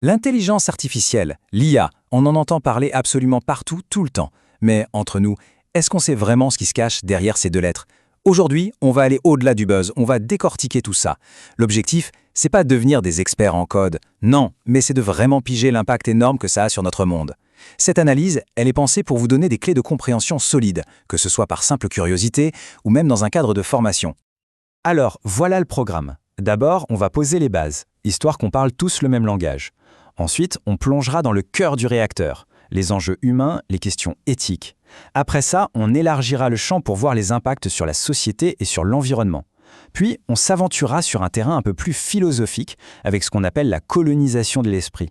L'intelligence artificielle, l'IA, on en entend parler absolument partout, tout le temps. Mais entre nous, est-ce qu'on sait vraiment ce qui se cache derrière ces deux lettres? Aujourd'hui, on va aller au-delà du buzz, on va décortiquer tout ça. L'objectif, c'est pas de devenir des experts en code, non, mais c'est de vraiment piger l'impact énorme que ça a sur notre monde. Cette analyse, elle est pensée pour vous donner des clés de compréhension solides, que ce soit par simple curiosité ou même dans un cadre de formation. Alors, voilà le programme. D'abord, on va poser les bases, histoire qu'on parle tous le même langage. Ensuite, on plongera dans le cœur du réacteur, les enjeux humains, les questions éthiques. Après ça, on élargira le champ pour voir les impacts sur la société et sur l'environnement. Puis, on s'aventurera sur un terrain un peu plus philosophique, avec ce qu'on appelle la colonisation de l'esprit.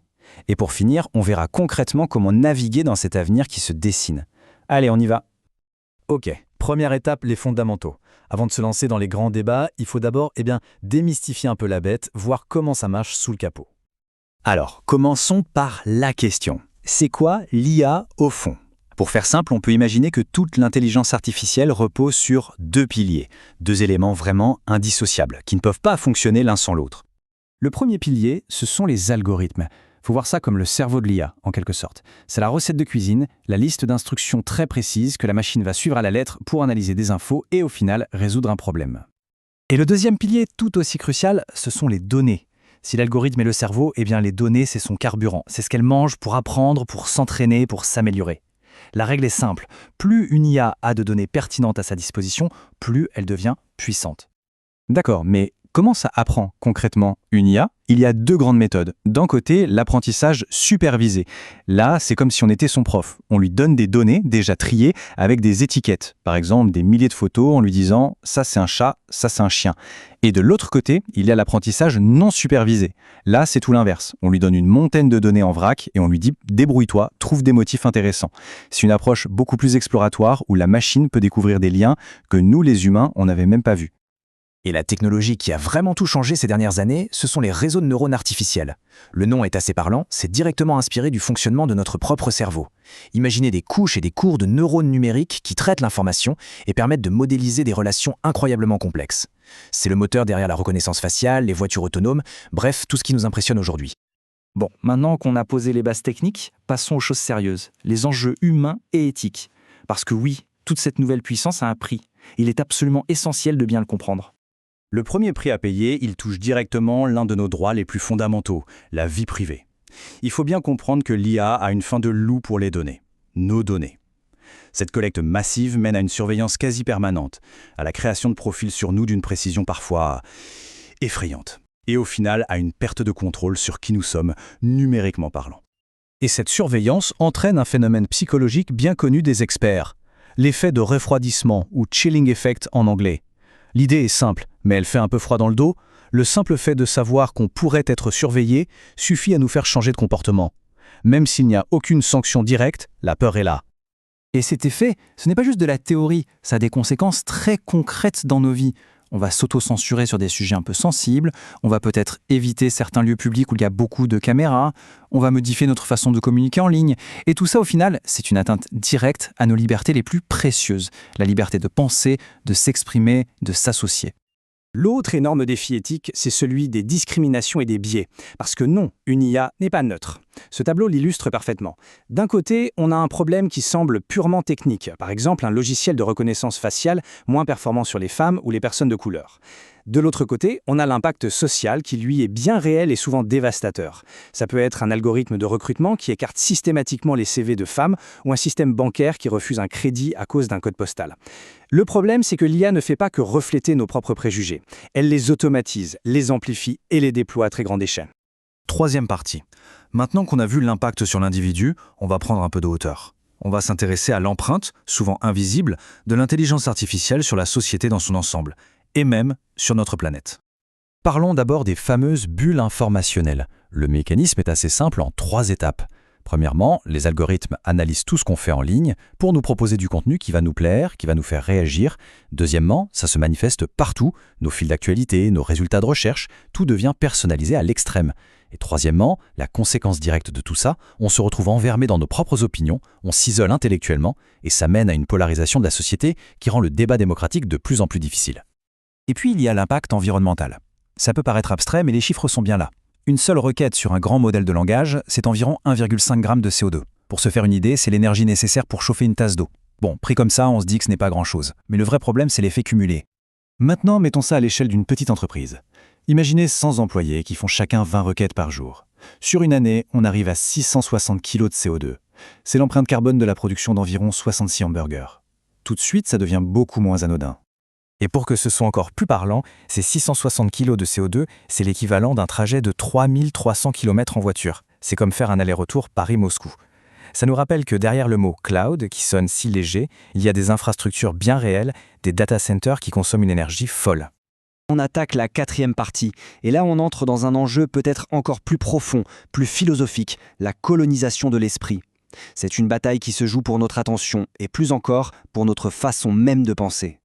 Et pour finir, on verra concrètement comment naviguer dans cet avenir qui se dessine. Allez, on y va. Ok, première étape, les fondamentaux. Avant de se lancer dans les grands débats, il faut d'abord démystifier un peu la bête, voir comment ça marche sous le capot. Alors, commençons par la question. C'est quoi l'IA au fond? Pour faire simple, on peut imaginer que toute l'intelligence artificielle repose sur deux piliers, deux éléments vraiment indissociables, qui ne peuvent pas fonctionner l'un sans l'autre. Le premier pilier, ce sont les algorithmes. Faut voir ça comme le cerveau de l'IA, en quelque sorte. C'est la recette de cuisine, la liste d'instructions très précise que la machine va suivre à la lettre pour analyser des infos et au final résoudre un problème. Et le deuxième pilier, tout aussi crucial, ce sont les données. Si l'algorithme est le cerveau, les données, c'est son carburant. C'est ce qu'elle mange pour apprendre, pour s'entraîner, pour s'améliorer. La règle est simple. Plus une IA a de données pertinentes à sa disposition, plus elle devient puissante. D'accord, mais comment ça apprend concrètement une IA? Il y a deux grandes méthodes. D'un côté, l'apprentissage supervisé. Là, c'est comme si on était son prof. On lui donne des données déjà triées avec des étiquettes. Par exemple, des milliers de photos en lui disant « ça c'est un chat, ça c'est un chien ». Et de l'autre côté, il y a l'apprentissage non supervisé. Là, c'est tout l'inverse. On lui donne une montagne de données en vrac et on lui dit « débrouille-toi, trouve des motifs intéressants ». C'est une approche beaucoup plus exploratoire où la machine peut découvrir des liens que nous, les humains, on n'avait même pas vus. Et la technologie qui a vraiment tout changé ces dernières années, ce sont les réseaux de neurones artificiels. Le nom est assez parlant, c'est directement inspiré du fonctionnement de notre propre cerveau. Imaginez des couches et des cours de neurones numériques qui traitent l'information et permettent de modéliser des relations incroyablement complexes. C'est le moteur derrière la reconnaissance faciale, les voitures autonomes, bref, tout ce qui nous impressionne aujourd'hui. Bon, maintenant qu'on a posé les bases techniques, passons aux choses sérieuses, les enjeux humains et éthiques. Parce que oui, toute cette nouvelle puissance a un prix. Il est absolument essentiel de bien le comprendre. Le premier prix à payer, il touche directement l'un de nos droits les plus fondamentaux, la vie privée. Il faut bien comprendre que l'IA a une fin de loup pour les données, nos données. Cette collecte massive mène à une surveillance quasi permanente, à la création de profils sur nous d'une précision parfois effrayante, et au final à une perte de contrôle sur qui nous sommes, numériquement parlant. Et cette surveillance entraîne un phénomène psychologique bien connu des experts, l'effet de refroidissement ou chilling effect en anglais. L'idée est simple, mais elle fait un peu froid dans le dos. Le simple fait de savoir qu'on pourrait être surveillé suffit à nous faire changer de comportement. Même s'il n'y a aucune sanction directe, la peur est là. Et cet effet, ce n'est pas juste de la théorie, ça a des conséquences très concrètes dans nos vies. On va s'auto-censurer sur des sujets un peu sensibles, on va peut-être éviter certains lieux publics où il y a beaucoup de caméras, on va modifier notre façon de communiquer en ligne. Et tout ça, au final, c'est une atteinte directe à nos libertés les plus précieuses. La liberté de penser, de s'exprimer, de s'associer. L'autre énorme défi éthique, c'est celui des discriminations et des biais. Parce que non, une IA n'est pas neutre. Ce tableau l'illustre parfaitement. D'un côté, on a un problème qui semble purement technique. Par exemple, un logiciel de reconnaissance faciale moins performant sur les femmes ou les personnes de couleur. De l'autre côté, on a l'impact social qui, lui, est bien réel et souvent dévastateur. Ça peut être un algorithme de recrutement qui écarte systématiquement les CV de femmes ou un système bancaire qui refuse un crédit à cause d'un code postal. Le problème, c'est que l'IA ne fait pas que refléter nos propres préjugés. Elle les automatise, les amplifie et les déploie à très grande échelle. Troisième partie. Maintenant qu'on a vu l'impact sur l'individu, on va prendre un peu de hauteur. On va s'intéresser à l'empreinte, souvent invisible, de l'intelligence artificielle sur la société dans son ensemble, et même sur notre planète. Parlons d'abord des fameuses bulles informationnelles. Le mécanisme est assez simple en 3 étapes. Premièrement, les algorithmes analysent tout ce qu'on fait en ligne pour nous proposer du contenu qui va nous plaire, qui va nous faire réagir. Deuxièmement, ça se manifeste partout, nos fils d'actualité, nos résultats de recherche, tout devient personnalisé à l'extrême. Et troisièmement, la conséquence directe de tout ça, on se retrouve enfermé dans nos propres opinions, on s'isole intellectuellement, et ça mène à une polarisation de la société qui rend le débat démocratique de plus en plus difficile. Et puis il y a l'impact environnemental. Ça peut paraître abstrait, mais les chiffres sont bien là. Une seule requête sur un grand modèle de langage, c'est environ 1,5 g de CO2. Pour se faire une idée, c'est l'énergie nécessaire pour chauffer une tasse d'eau. Bon, pris comme ça, on se dit que ce n'est pas grand-chose. Mais le vrai problème, c'est l'effet cumulé. Maintenant, mettons ça à l'échelle d'une petite entreprise. Imaginez 100 employés qui font chacun 20 requêtes par jour. Sur une année, on arrive à 660 kg de CO2. C'est l'empreinte carbone de la production d'environ 66 hamburgers. Tout de suite, ça devient beaucoup moins anodin. Et pour que ce soit encore plus parlant, ces 660 kg de CO2, c'est l'équivalent d'un trajet de 3300 km en voiture. C'est comme faire un aller-retour Paris-Moscou. Ça nous rappelle que derrière le mot « cloud », qui sonne si léger, il y a des infrastructures bien réelles, des data centers qui consomment une énergie folle. On attaque la 4e partie, et là on entre dans un enjeu peut-être encore plus profond, plus philosophique, la colonisation de l'esprit. C'est une bataille qui se joue pour notre attention, et plus encore, pour notre façon même de penser.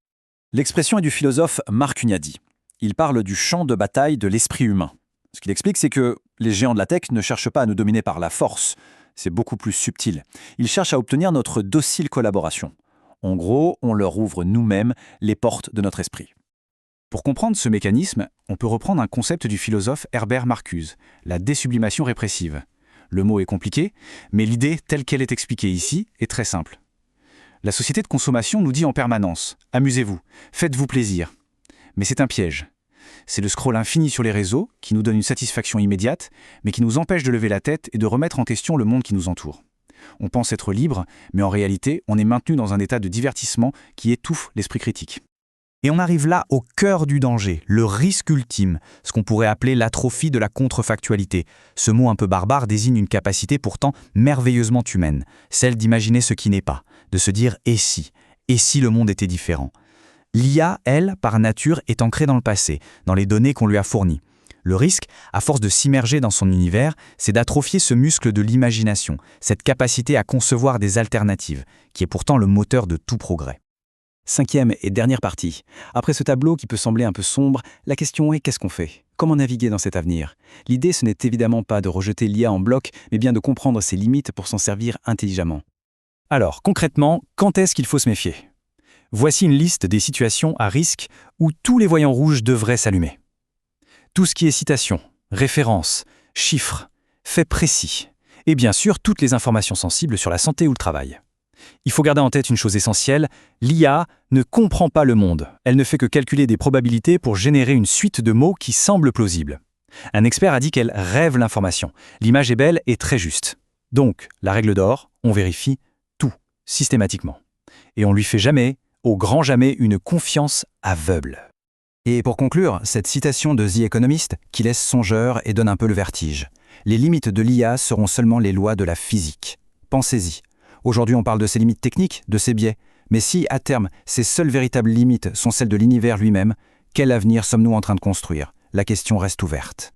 L'expression est du philosophe Marc Hunyadi. Il parle du champ de bataille de l'esprit humain. Ce qu'il explique, c'est que les géants de la tech ne cherchent pas à nous dominer par la force. C'est beaucoup plus subtil. Ils cherchent à obtenir notre docile collaboration. En gros, on leur ouvre nous-mêmes les portes de notre esprit. Pour comprendre ce mécanisme, on peut reprendre un concept du philosophe Herbert Marcuse, la désublimation répressive. Le mot est compliqué, mais l'idée telle qu'elle est expliquée ici est très simple. La société de consommation nous dit en permanence « amusez-vous, faites-vous plaisir ». Mais c'est un piège. C'est le scroll infini sur les réseaux qui nous donne une satisfaction immédiate, mais qui nous empêche de lever la tête et de remettre en question le monde qui nous entoure. On pense être libre, mais en réalité, on est maintenu dans un état de divertissement qui étouffe l'esprit critique. Et on arrive là au cœur du danger, le risque ultime, ce qu'on pourrait appeler l'atrophie de la contrefactualité. Ce mot un peu barbare désigne une capacité pourtant merveilleusement humaine, celle d'imaginer ce qui n'est pas, de se dire « et si le monde était différent ?» L'IA, elle, par nature, est ancrée dans le passé, dans les données qu'on lui a fournies. Le risque, à force de s'immerger dans son univers, c'est d'atrophier ce muscle de l'imagination, cette capacité à concevoir des alternatives, qui est pourtant le moteur de tout progrès. 5e et dernière partie. Après ce tableau qui peut sembler un peu sombre, la question est qu'est-ce qu'on fait ? Comment naviguer dans cet avenir ? L'idée, ce n'est évidemment pas de rejeter l'IA en bloc, mais bien de comprendre ses limites pour s'en servir intelligemment. Alors, concrètement, quand est-ce qu'il faut se méfier ? Voici une liste des situations à risque où tous les voyants rouges devraient s'allumer. Tout ce qui est citation, référence, chiffres, faits précis, et bien sûr toutes les informations sensibles sur la santé ou le travail. Il faut garder en tête une chose essentielle, l'IA ne comprend pas le monde. Elle ne fait que calculer des probabilités pour générer une suite de mots qui semblent plausibles. Un expert a dit qu'elle rêve l'information. L'image est belle et très juste. Donc, la règle d'or, on vérifie tout, systématiquement. Et on lui fait jamais, au grand jamais, une confiance aveugle. Et pour conclure, cette citation de The Economist qui laisse songeur et donne un peu le vertige. Les limites de l'IA seront seulement les lois de la physique. Pensez-y. Aujourd'hui, on parle de ses limites techniques, de ses biais. Mais si, à terme, ces seules véritables limites sont celles de l'univers lui-même, quel avenir sommes-nous en train de construire ? La question reste ouverte.